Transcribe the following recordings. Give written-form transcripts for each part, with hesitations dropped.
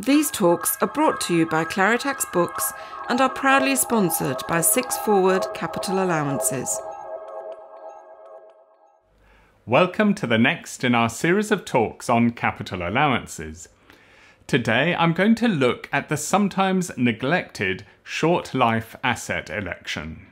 These talks are brought to you by Claritax Books and are proudly sponsored by Six Forward Capital Allowances. Welcome to the next in our series of talks on capital allowances. Today I'm going to look at the sometimes neglected short life asset election.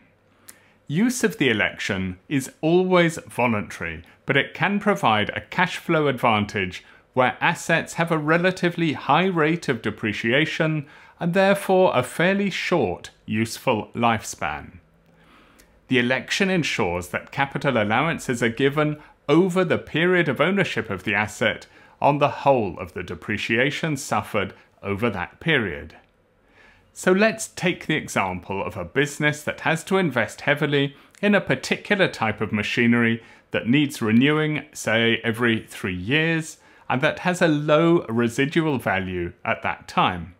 Use of the election is always voluntary, but it can provide a cash flow advantage where assets have a relatively high rate of depreciation and therefore a fairly short useful lifespan. The election ensures that capital allowances are given over the period of ownership of the asset on the whole of the depreciation suffered over that period. So let's take the example of a business that has to invest heavily in a particular type of machinery that needs renewing, say, every 3 years, and that has a low residual value at that time.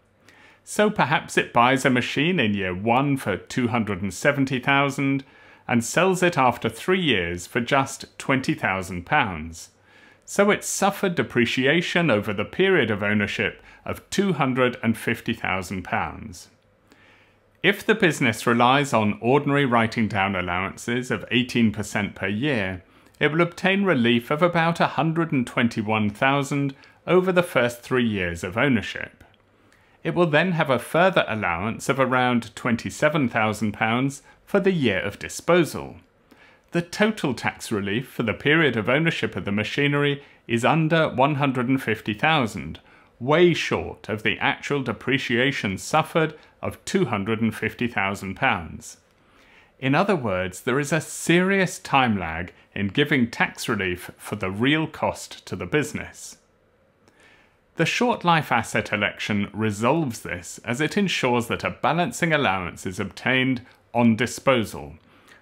So perhaps it buys a machine in year 1 for £270,000 and sells it after 3 years for just £20,000. So it suffered depreciation over the period of ownership of £250,000. If the business relies on ordinary writing down allowances of 18% per year, it will obtain relief of about £121,000 over the first 3 years of ownership. It will then have a further allowance of around £27,000 for the year of disposal. The total tax relief for the period of ownership of the machinery is under £150,000, way short of the actual depreciation suffered of £250,000. In other words, there is a serious time lag in giving tax relief for the real cost to the business. The short life asset election resolves this as it ensures that a balancing allowance is obtained on disposal.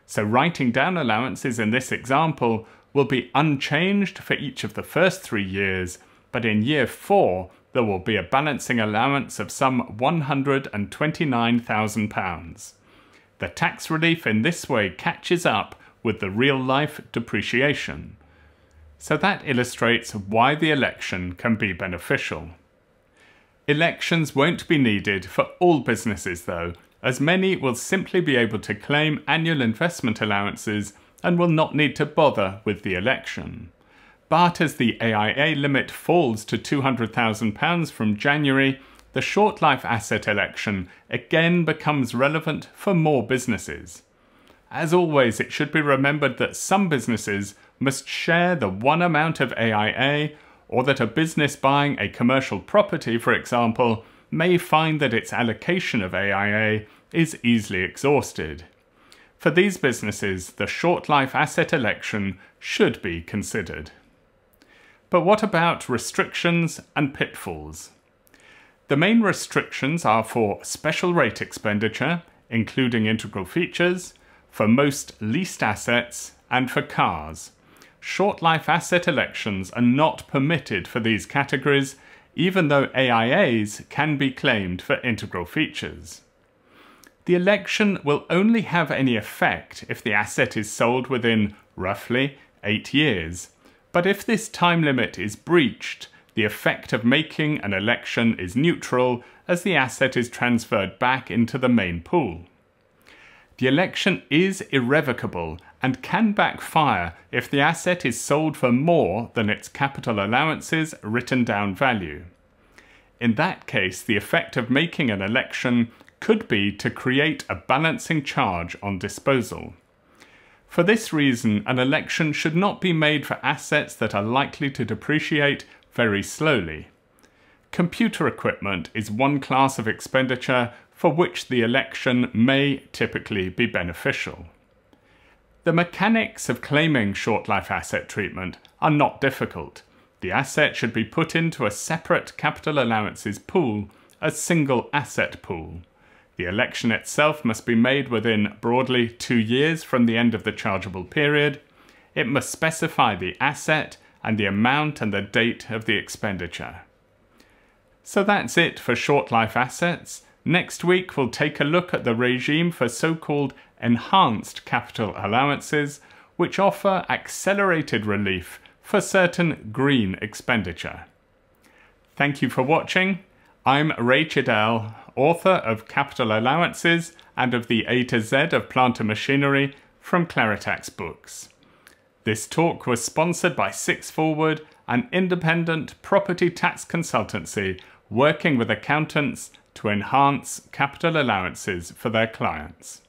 So writing down allowances in this example will be unchanged for each of the first 3 years, but in year 4 there will be a balancing allowance of some £129,000. The tax relief in this way catches up with the real-life depreciation. So that illustrates why the election can be beneficial. Elections won't be needed for all businesses though, as many will simply be able to claim annual investment allowances and will not need to bother with the election. But as the AIA limit falls to £200,000 from January, the short life asset election again becomes relevant for more businesses. As always, it should be remembered that some businesses must share the one amount of AIA, or that a business buying a commercial property, for example, may find that its allocation of AIA is easily exhausted. For these businesses, the short life asset election should be considered. But what about restrictions and pitfalls? The main restrictions are for special rate expenditure, including integral features, for most leased assets, and for cars. Short life asset elections are not permitted for these categories, even though AIAs can be claimed for integral features. The election will only have any effect if the asset is sold within, roughly, 8 years. But if this time limit is breached, the effect of making an election is neutral as the asset is transferred back into the main pool. The election is irrevocable and can backfire if the asset is sold for more than its capital allowances written down value. In that case, the effect of making an election could be to create a balancing charge on disposal. For this reason, an election should not be made for assets that are likely to depreciate very slowly. Computer equipment is one class of expenditure for which the election may typically be beneficial. The mechanics of claiming short life asset treatment are not difficult. The asset should be put into a separate capital allowances pool, a single asset pool. The election itself must be made within broadly 2 years from the end of the chargeable period. It must specify the asset and the amount and the date of the expenditure. So that's it for short life assets. Next week we'll take a look at the regime for so-called enhanced capital allowances, which offer accelerated relief for certain green expenditure. Thank you for watching. I'm Ray Chidell, author of Capital Allowances and of the A to Z of Plant and Machinery from Claritax Books. This talk was sponsored by Six Forward, an independent property tax consultancy working with accountants to enhance capital allowances for their clients.